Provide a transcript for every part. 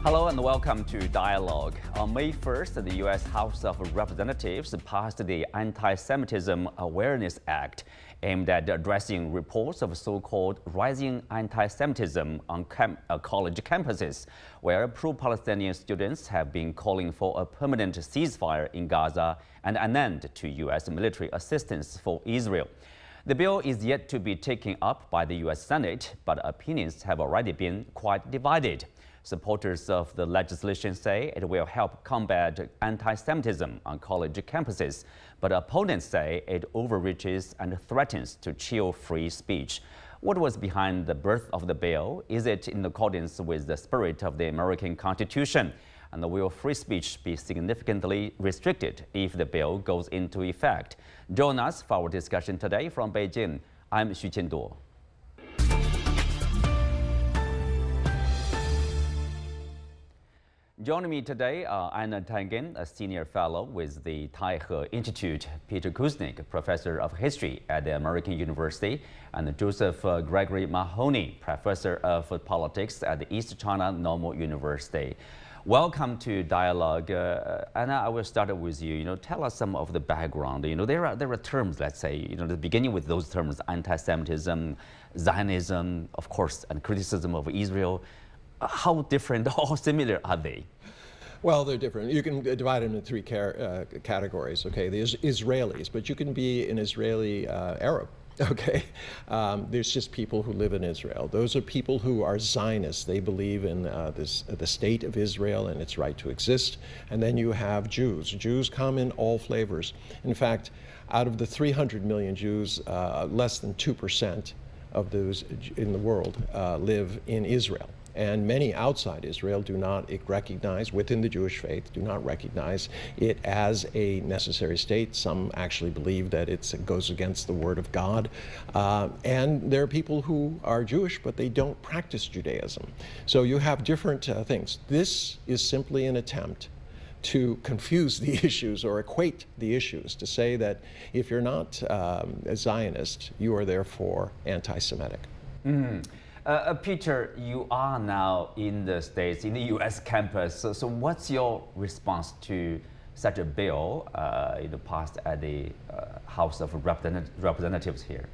Hello and welcome to Dialogue. On May 1st, the U.S. House of Representatives passed the Antisemitism Awareness Act, aimed at addressing reports of so-called rising anti-Semitism on college campuses, where pro-Palestinian students have been calling for a permanent ceasefire in Gaza and an end to U.S. military assistance for Israel. The bill is yet to be taken up by the U.S. Senate, but opinions have already been quite divided. Supporters of the legislation say it will help combat anti-Semitism on college campuses, but opponents say it overreaches and threatens to chill free speech. What was behind the birth of the bill? Is it in accordance with the spirit of the American Constitution? And will free speech be significantly restricted if the bill goes into effect? Join us for our discussion today from Beijing. I'm Xu Qianduo. Joining me today are Einar Tangen, a senior fellow with the Taihe Institute, Peter Kuznick, professor of history at the American University, and Josef Gregory Mahoney, professor of politics at the East China Normal University. Welcome to Dialogue. Anna, I will start with you. Tell us some of the background. There are terms, let's say, the beginning with those terms: anti-Semitism, Zionism, of course, and criticism of Israel. How different or similar are they? Well, they're different. You can divide them into three categories. Okay, there's Israelis, but you can be an Israeli Arab. Okay, there's just people who live in Israel. Those are people who are Zionists. They believe in the state of Israel and its right to exist. And then you have Jews. Jews come in all flavors. In fact, out of the 300 million Jews, less than 2% of those in the world live in Israel. And many outside Israel do not recognize, within the Jewish faith, do not recognize it as a necessary state. Some actually believe that it goes against the word of God. And there are people who are Jewish, but they don't practice Judaism. So you have different things. This is simply an attempt to confuse the issues or equate the issues, to say that if you're not a Zionist, you are therefore anti-Semitic. Peter, you are now in the States, in the U.S. campus. So what's your response to such a bill passed at the House of Representatives here?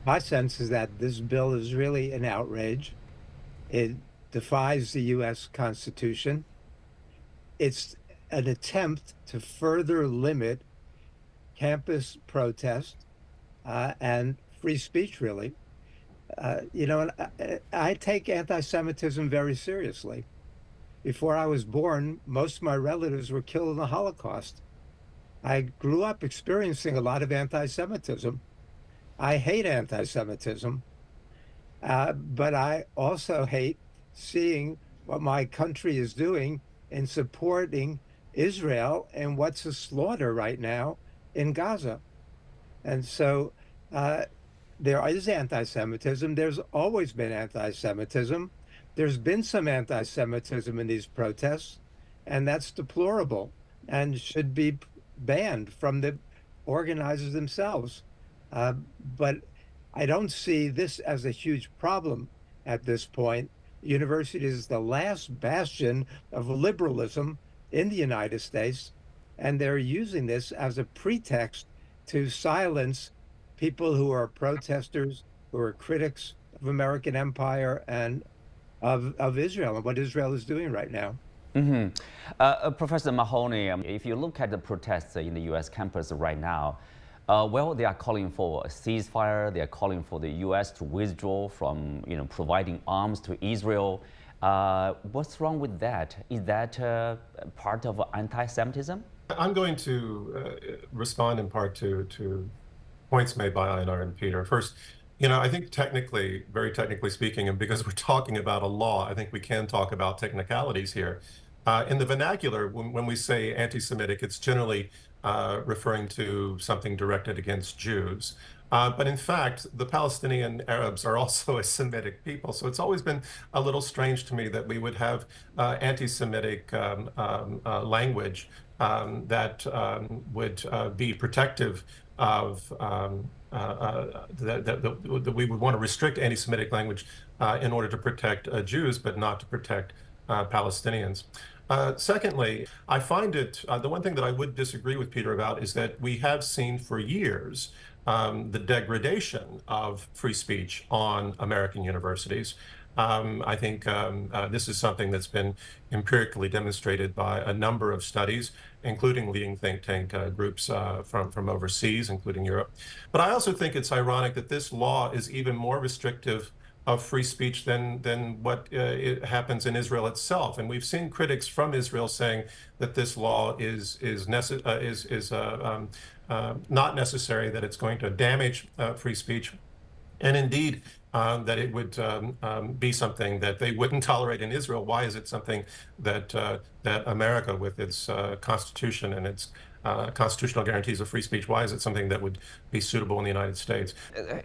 My sense is that this bill is really an outrage. It defies the U.S. Constitution. It's an attempt to further limit campus protest and free speech, really. I take anti-Semitism very seriously. Before I was born, most of my relatives were killed in the Holocaust. I grew up experiencing a lot of anti-Semitism. I hate anti-Semitism, but I also hate seeing what my country is doing in supporting Israel and what's a slaughter right now in Gaza. And so there is anti-Semitism. There's always been anti-Semitism. There's been some anti-Semitism in these protests, and that's deplorable and should be banned from the organizers themselves. But I don't see this as a huge problem at this point. University is the last bastion of liberalism in the United States, and they're using this as a pretext to silence people who are protesters, who are critics of American empire and of Israel and what Israel is doing right now. Professor Mahoney, if you look at the protests in the U.S. campus right now, they are calling for a ceasefire. They are calling for the U.S. to withdraw from, providing arms to Israel. What's wrong with that? Is that part of anti-Semitism? I'm going to respond in part to points made by Einar and Peter. First, I think technically, very technically speaking, and because we're talking about a law, I think we can talk about technicalities here. In the vernacular, when we say anti-Semitic, it's generally referring to something directed against Jews. But in fact, the Palestinian Arabs are also a Semitic people. So it's always been a little strange to me that we would have anti-Semitic language that would be protective of that we would want to restrict anti-Semitic language in order to protect Jews, but not to protect Palestinians. Secondly, I find it, the one thing that I would disagree with Peter about is that we have seen for years the degradation of free speech on American universities. I think this is something that's been empirically demonstrated by a number of studies, including leading think tank groups from overseas, including Europe. But I also think it's ironic that this law is even more restrictive of free speech than what it happens in Israel itself. And we've seen critics from Israel saying that this law is not necessary, that it's going to damage free speech, and indeed that it would be something that they wouldn't tolerate in Israel. Why is it something that that America, with its Constitution and its constitutional guarantees of free speech, why is it something that would be suitable in the United States?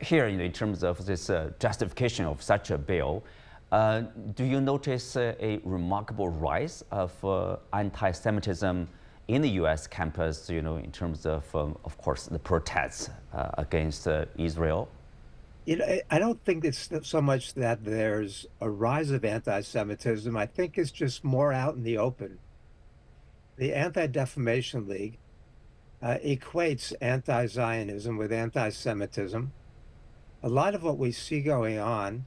Here, in terms of this justification of such a bill, do you notice a remarkable rise of anti-Semitism in the U.S. campus, in terms of course, the protests against Israel? I don't think it's so much that there's a rise of anti-Semitism. I think it's just more out in the open. The Anti-Defamation League equates anti-Zionism with anti-Semitism. A lot of what we see going on,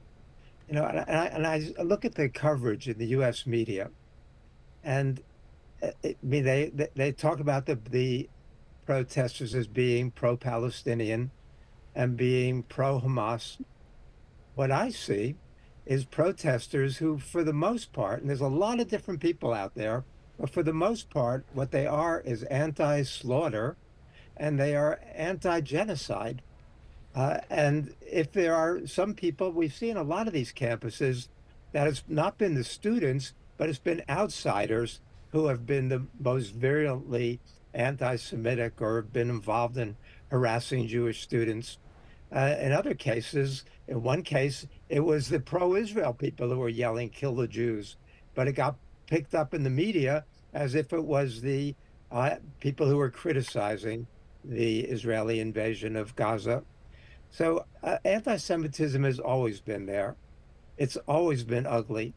and I look at the coverage in the U.S. media, and they talk about the protesters as being pro-Palestinian and being pro-Hamas. What I see is protesters who, for the most part, and there's a lot of different people out there, but for the most part, what they are is anti-slaughter and they are anti-genocide. And if there are some people, we've seen a lot of these campuses that has not been the students, but it's been outsiders who have been the most virulently anti-Semitic or have been involved in harassing Jewish students. In other cases, in one case, it was the pro-Israel people who were yelling, "Kill the Jews," but it got picked up in the media as if it was the people who were criticizing the Israeli invasion of Gaza. So anti-Semitism has always been there. It's always been ugly.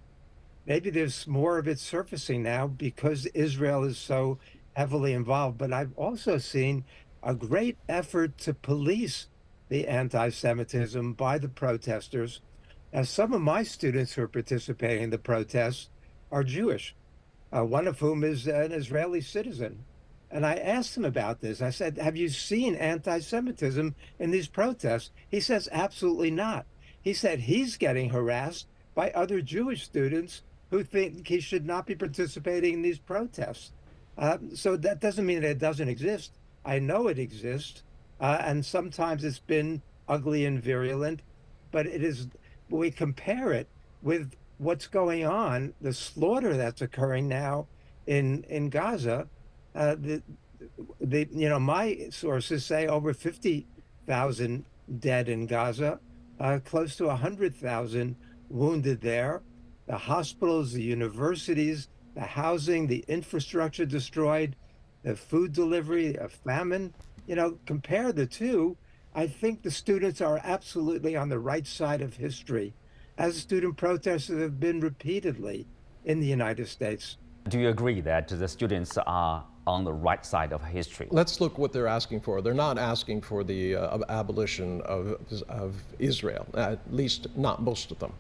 Maybe there's more of it surfacing now because Israel is so heavily involved, but I've also seen a great effort to police the anti-Semitism by the protesters. Now, some of my students who are participating in the protests are Jewish, one of whom is an Israeli citizen. And I asked him about this. I said, have you seen anti-Semitism in these protests? He says, absolutely not. He said he's getting harassed by other Jewish students who think he should not be participating in these protests. So that doesn't mean that it doesn't exist. I know it exists. And sometimes it's been ugly and virulent, but it is, when we compare it with what's going on, the slaughter that's occurring now in Gaza, my sources say over 50,000 dead in Gaza, close to 100,000 wounded there. The hospitals, the universities, the housing, the infrastructure destroyed, the food delivery, a famine. Compare the two. I think the students are absolutely on the right side of history, as student protesters have been repeatedly in the United States. Do you agree that the students are on the right side of history? Let's look what they're asking for. They're not asking for the abolition of Israel, at least not most of them.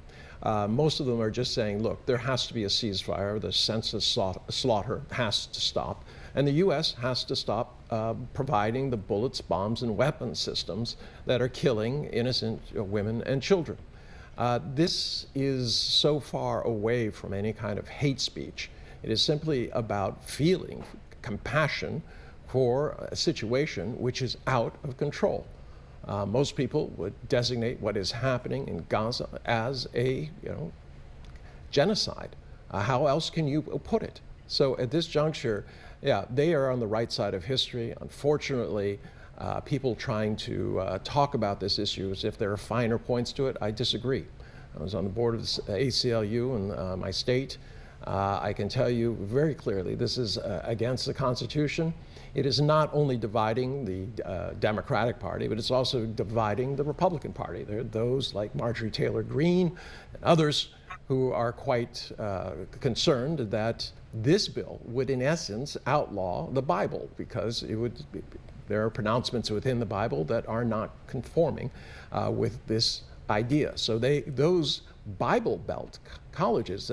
Most of them are just saying, look, there has to be a ceasefire. The senseless slaughter has to stop. And the U.S. has to stop providing the bullets, bombs, and weapon systems that are killing innocent women and children. This is so far away from any kind of hate speech. It is simply about feeling compassion for a situation which is out of control. Most people would designate what is happening in Gaza as a genocide. How else can you put it? So at this juncture, yeah, they are on the right side of history. Unfortunately, people trying to talk about this issue as if there are finer points to it, I disagree. I was on the board of the ACLU in my state. I can tell you very clearly this is against the Constitution. It is not only dividing the Democratic Party, but it's also dividing the Republican Party. There are those like Marjorie Taylor Greene and others who are quite concerned that this bill would, in essence, outlaw the Bible, because it would. There are pronouncements within the Bible that are not conforming with this idea. So those Bible Belt colleges,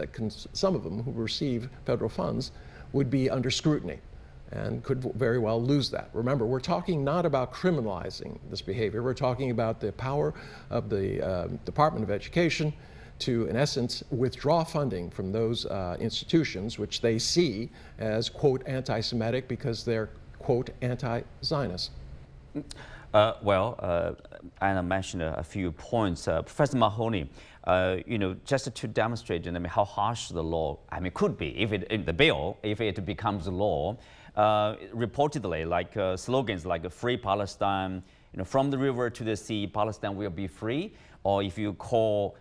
some of them who receive federal funds, would be under scrutiny and could very well lose that. Remember, we're talking not about criminalizing this behavior. We're talking about the power of the Department of Education to, in essence, withdraw funding from those institutions which they see as, quote, anti-Semitic because they're, quote, anti-Zionist. Anna mentioned a few points. Professor Mahoney, just to demonstrate, how harsh the law, could be if the bill, if it becomes law. Reportedly, like slogans like "Free Palestine," from the river to the sea, Palestine will be free. Or if you call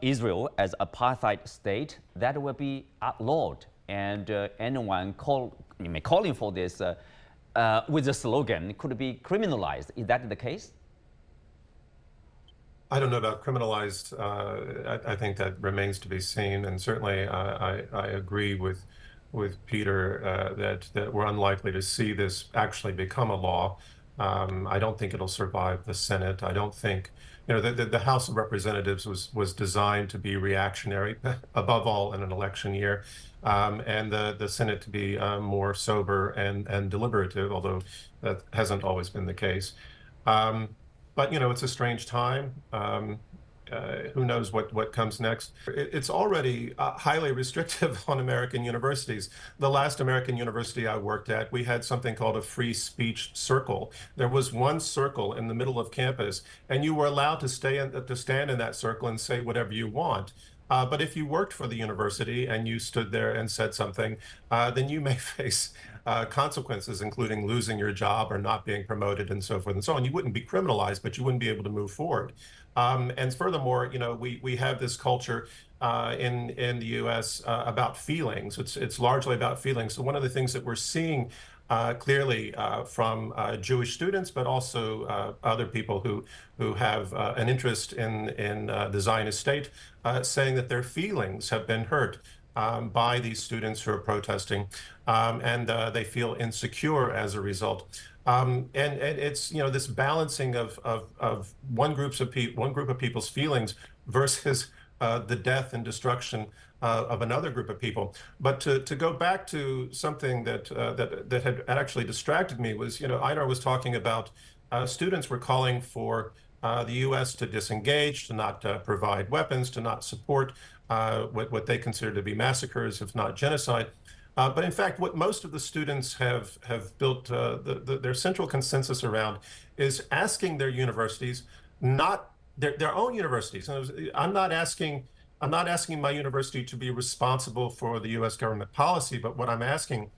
Israel as apartheid state, that will be outlawed. And anyone calling for this with the slogan could be criminalized. Is that the case? I don't know about criminalized. I think that remains to be seen. And certainly I agree with Peter that we're unlikely to see this actually become a law. I don't think it'll survive the Senate. I don't think, the House of Representatives was designed to be reactionary, above all in an election year, and the Senate to be more sober and deliberative, although that hasn't always been the case. But it's a strange time. Who knows what comes next? It's already highly restrictive on American universities. The last American university I worked at, we had something called a free speech circle. There was one circle in the middle of campus, and you were allowed to stand in that circle and say whatever you want. But if you worked for the university and you stood there and said something, then you may face consequences, including losing your job or not being promoted and so forth and so on. You wouldn't be criminalized, but you wouldn't be able to move forward. And furthermore, we have this culture in the U.S. About feelings. It's largely about feelings. So one of the things that we're seeing clearly from Jewish students, but also other people who have an interest in the Zionist state, saying that their feelings have been hurt by these students who are protesting, and they feel insecure as a result. And it's this balancing of one group of people's feelings versus the death and destruction of another group of people. But to go back to something that had actually distracted me was, Einar was talking about students were calling for the U.S. to disengage, to not provide weapons, to not support what they consider to be massacres, if not genocide. But in fact, what most of the students have built their central consensus around is asking their universities, not their own universities. I'm not asking my university to be responsible for the U.S. government policy, but what I'm asking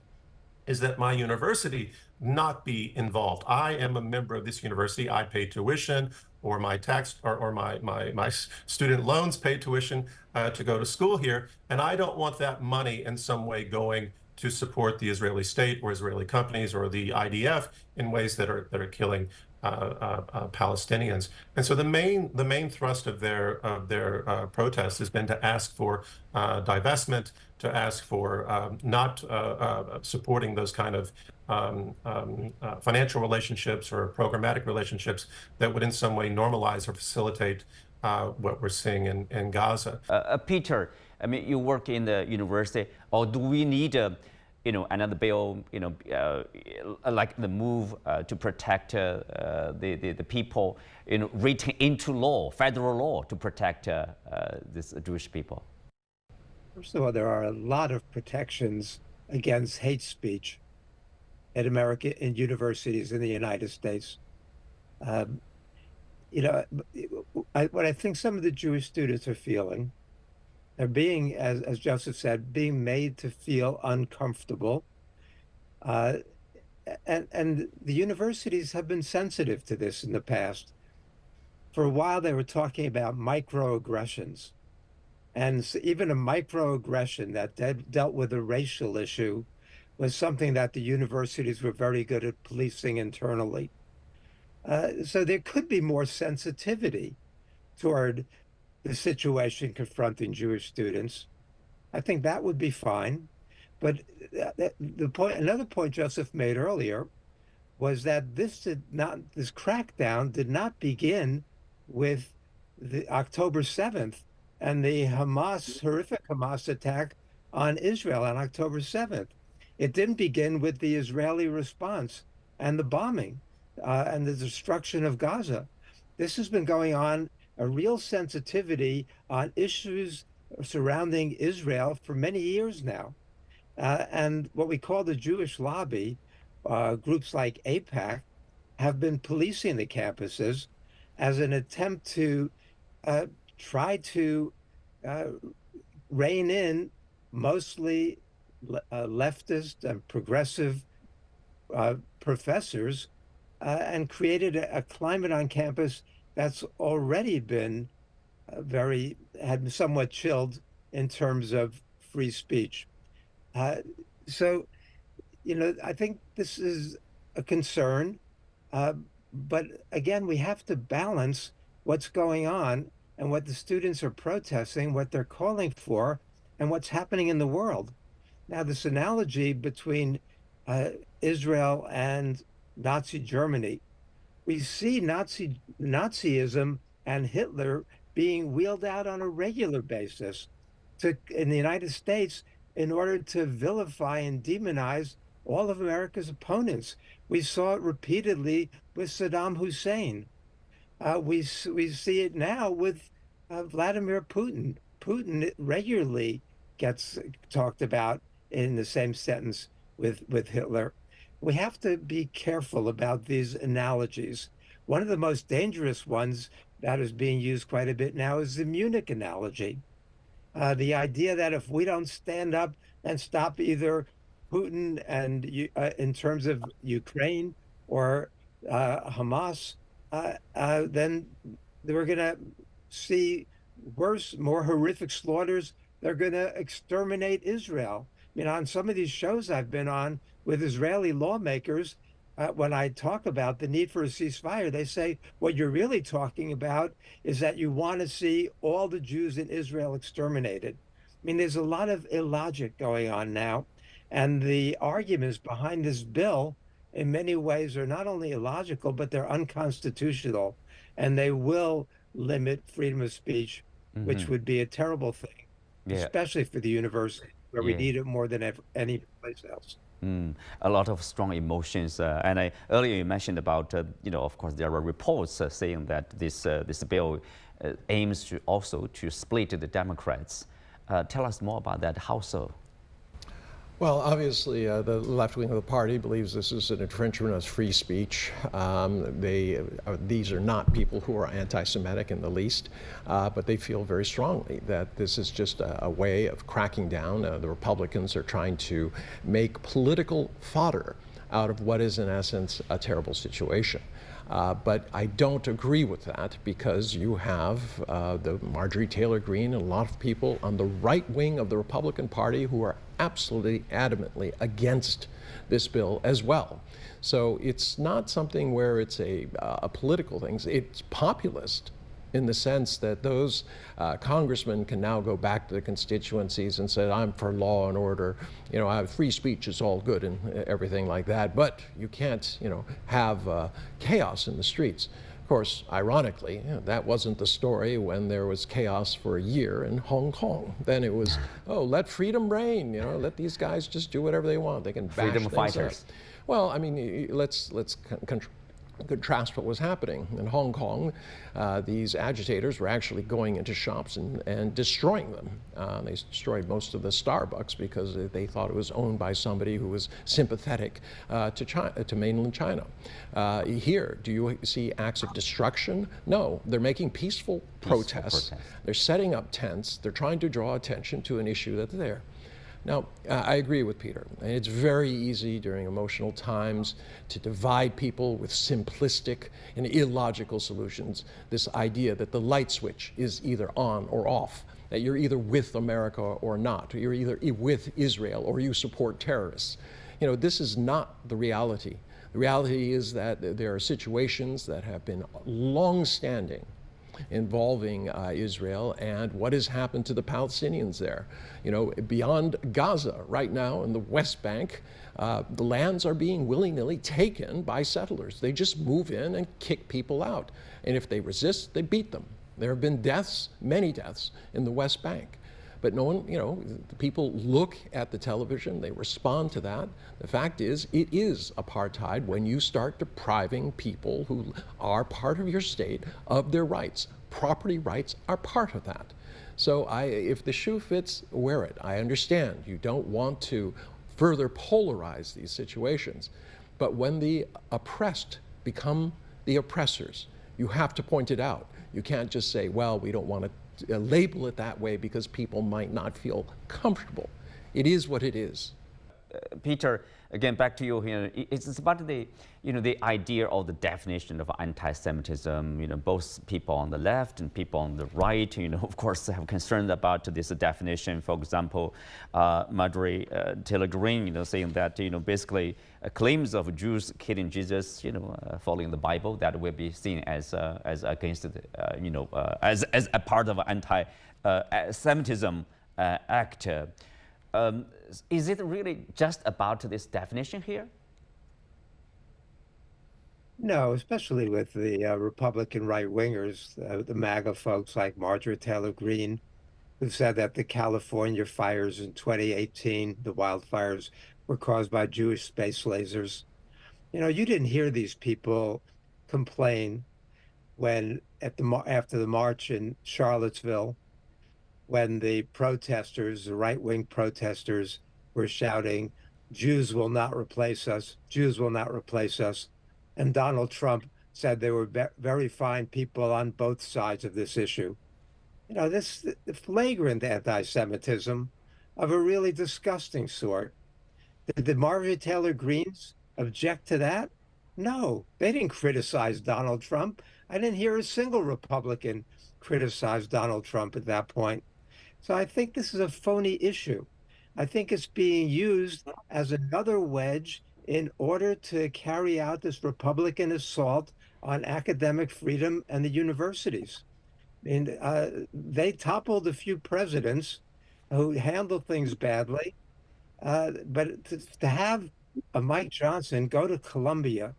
is that my university not be involved. I am a member of this university. I pay tuition, or my tax or my student loans pay tuition to go to school here, and I don't want that money in some way going to support the Israeli state or Israeli companies or the IDF in ways that are killing Palestinians. And so the main thrust of their protest has been to ask for divestment, to ask for not supporting those kind of financial relationships or programmatic relationships that would in some way normalize or facilitate what we're seing in Gaza. Peter, you work in the university, or do we need another bill, like the move to protect the people, written into law, federal law, to protect this Jewish people? First of all, there are a lot of protections against hate speech in universities in the United States. What I think some of the Jewish students are feeling, they're being, as Joseph said, being made to feel uncomfortable. And the universities have been sensitive to this in the past. For a while, they were talking about microaggressions. And even a microaggression that dealt with a racial issue was something that the universities were very good at policing internally. So there could be more sensitivity toward the situation confronting Jewish students. I think that would be fine. But another point Joseph made earlier was that this crackdown did not begin with the October 7th and the horrific Hamas attack on Israel on October 7th. It didn't begin with the Israeli response and the bombing and the destruction of Gaza. This has been going on, a real sensitivity on issues surrounding Israel for many years now. And what we call the Jewish lobby, groups like AIPAC, have been policing the campuses as an attempt to try to rein in mostly leftist and progressive professors and created a climate on campus that's already been had somewhat chilled in terms of free speech. So, I think this is a concern, but again, we have to balance what's going on and what the students are protesting, what they're calling for, and what's happening in the world. Now, this analogy between Israel and Nazi Germany, we see Nazism and Hitler being wheeled out on a regular basis in the United States in order to vilify and demonize all of America's opponents. We saw it repeatedly with Saddam Hussein. We see it now with Vladimir Putin. Putin regularly gets talked about in the same sentence with Hitler. We have to be careful about these analogies. One of the most dangerous ones that is being used quite a bit now is the Munich analogy. The idea that if we don't stand up and stop either Putin and in terms of Ukraine or Hamas, then we're going to see worse, more horrific slaughters. They're going to exterminate Israel. On some of these shows I've been on with Israeli lawmakers, when I talk about the need for a ceasefire, they say what you're really talking about is that you want to see all the Jews in Israel exterminated. There's a lot of illogic going on now, and the arguments behind this bill in many ways are not only illogical, but they're unconstitutional, and they will limit freedom of speech, which would be a terrible thing, especially for the university, where we need it more than any place else. A lot of strong emotions, and earlier you mentioned about, of course, there are reports saying that this bill aims to also to split the Democrats. Tell us more about that. How so? Well, obviously, the left wing of the party believes this is an infringement of free speech. These are not people who are anti-Semitic in the least, but they feel very strongly that this is just a way of cracking down. The Republicans are trying to make political fodder out of what is, in essence, a terrible situation. But I don't agree with that, because you have the Marjorie Taylor Greene and a lot of people on the right wing of the Republican Party who are absolutely adamantly against this bill as well. So it's not something where it's a political thing. It's populist in the sense that those congressmen can now go back to the constituencies and say, I'm for law and order, free speech is all good and everything like that, but you can't, have chaos in the streets. Of course, ironically, that wasn't the story when there was chaos for a year in Hong Kong. Then it was, let freedom reign, let these guys just do whatever they want. They can bash freedom fighters. Up. Well, let's contrast what was happening in Hong Kong. These agitators were actually going into shops and destroying them. They destroyed most of the Starbucks because they thought it was owned by somebody who was sympathetic to mainland China. Here, do you see acts of destruction? No, they're making peaceful protests. They're setting up tents. They're trying to draw attention to an issue that's there. Now, I agree with Peter. It's very easy during emotional times to divide people with simplistic and illogical solutions. This idea that the light switch is either on or off, that you're either with America or not, or you're either with Israel or you support terrorists. This is not the reality. The reality is that there are situations that have been long-standing involving Israel and what has happened to the Palestinians there. You know, beyond Gaza right now in the West Bank, the lands are being willy-nilly taken by settlers. They just move in and kick people out. And if they resist, they beat them. There have been deaths, many deaths, in the West Bank. But no one, you know, people look at the television, they respond to that. The fact is, it is apartheid when you start depriving people who are part of your state of their rights. Property rights are part of that. So if the shoe fits, wear it. I understand you don't want to further polarize these situations. But when the oppressed become the oppressors, you have to point it out. You can't just say, well, we don't want to label it that way because people might not feel comfortable. It is what it is. Peter, again, back to you here. It's about the, the idea of the definition of anti-Semitism. Both people on the left and people on the right, of course, have concerns about this definition. For example, Marjorie Taylor Greene, saying that, basically claims of Jews killing Jesus, following the Bible, that will be seen as against, as a part of anti-Semitism Act. Is it really just about this definition here? No, especially with the Republican right-wingers, the MAGA folks like Marjorie Taylor Greene, who said that the California fires in 2018, the wildfires, were caused by Jewish space lasers. You didn't hear these people complain when after the march in Charlottesville, when the protesters, the right-wing protesters, were shouting, "Jews will not replace us, Jews will not replace us." And Donald Trump said they were very fine people on both sides of this issue. This flagrant anti-Semitism of a really disgusting sort. Did Marjorie Taylor Greenes object to that? No, they didn't criticize Donald Trump. I didn't hear a single Republican criticize Donald Trump at that point. So I think this is a phony issue. I think it's being used as another wedge in order to carry out this Republican assault on academic freedom and the universities. They toppled a few presidents who handled things badly, but to have a Mike Johnson go to Columbia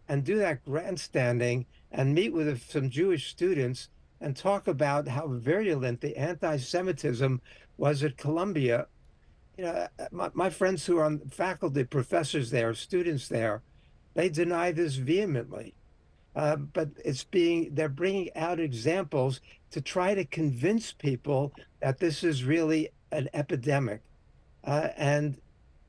and do that grandstanding and meet with some Jewish students and talk about how virulent the anti-Semitism was at Columbia. My friends who are on faculty, professors there, students there, they deny this vehemently. But they're bringing out examples to try to convince people that this is really an epidemic. And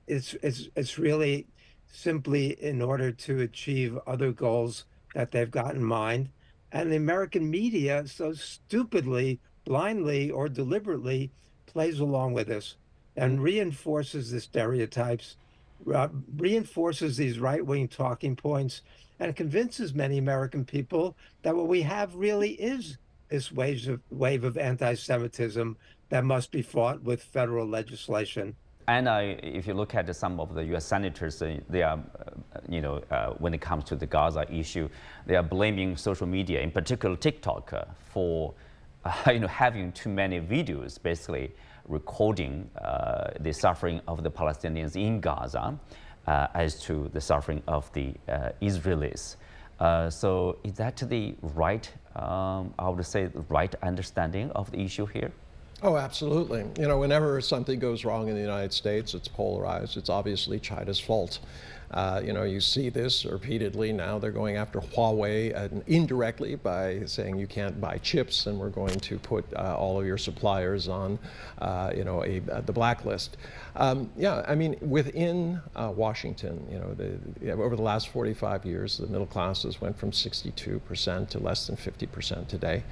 it's really simply in order to achieve other goals that they've got in mind. And the American media so stupidly, blindly, or deliberately plays along with this and reinforces the stereotypes, reinforces these right-wing talking points, and convinces many American people that what we have really is this wave of anti-Semitism that must be fought with federal legislation. And if you look at some of the U.S. senators, they are, when it comes to the Gaza issue, they are blaming social media, in particular TikTok, for, having too many videos, basically recording the suffering of the Palestinians in Gaza as to the suffering of the Israelis. So is that the right, I would say, the right understanding of the issue here? Oh, absolutely. Whenever something goes wrong in the United States, it's polarized. It's obviously China's fault. You see this repeatedly now. They're going after Huawei indirectly by saying you can't buy chips, and we're going to put all of your suppliers on, the blacklist. Within Washington, over the last 45 years, the middle classes went from 62% to less than 50% today.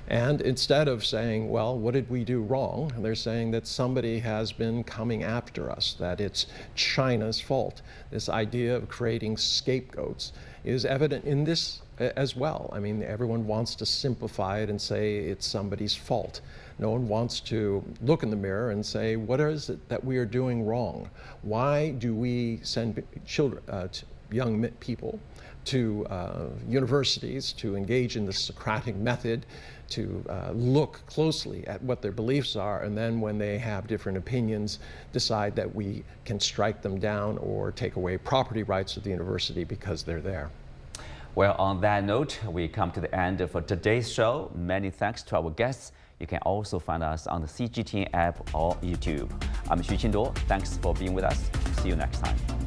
And instead of saying, well, what did we do wrong? They're saying that somebody has been coming after us, that it's China's fault. This idea of creating scapegoats is evident in this as well. Everyone wants to simplify it and say it's somebody's fault. No one wants to look in the mirror and say, what is it that we are doing wrong? Why do we send children, young people to universities to engage in the Socratic method, to look closely at what their beliefs are, and then when they have different opinions, decide that we can strike them down or take away property rights of the university because they're there. Well, on that note, we come to the end of today's show. Many thanks to our guests. You can also find us on the CGTN app or YouTube. I'm Xu Qingduo. Thanks for being with us. See you next time.